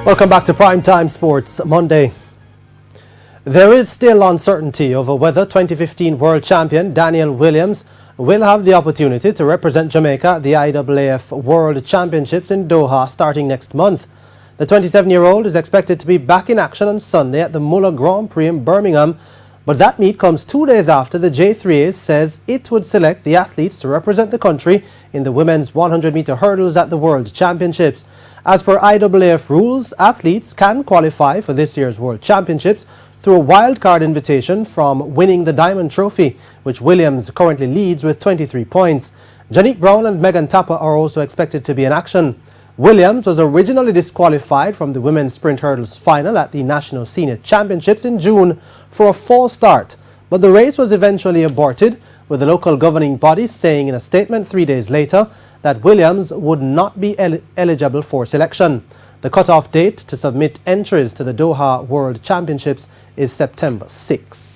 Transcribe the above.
Welcome back to Primetime Sports Monday. There is still uncertainty over whether 2015 world champion Daniel Williams will have the opportunity to represent Jamaica at the IAAF World Championships in Doha starting next month. The 27-year-old is expected to be back in action on Sunday at the Muller Grand Prix in Birmingham, but that meet comes 2 days after the J3A says it would select the athletes to represent the country in the women's 100-meter hurdles at the World Championships. As per IAAF rules, athletes can qualify for this year's World Championships through a wildcard invitation from winning the Diamond Trophy, which Williams currently leads with 23 points. Janique Brown and Megan Tapper are also expected to be in action. Williams was originally disqualified from the women's sprint hurdles final at the National Senior Championships in June for a false start, but the race was eventually aborted, with the local governing body saying in a statement 3 days later that Williams would not be eligible for selection. The cutoff date to submit entries to the Doha World Championships is September 6.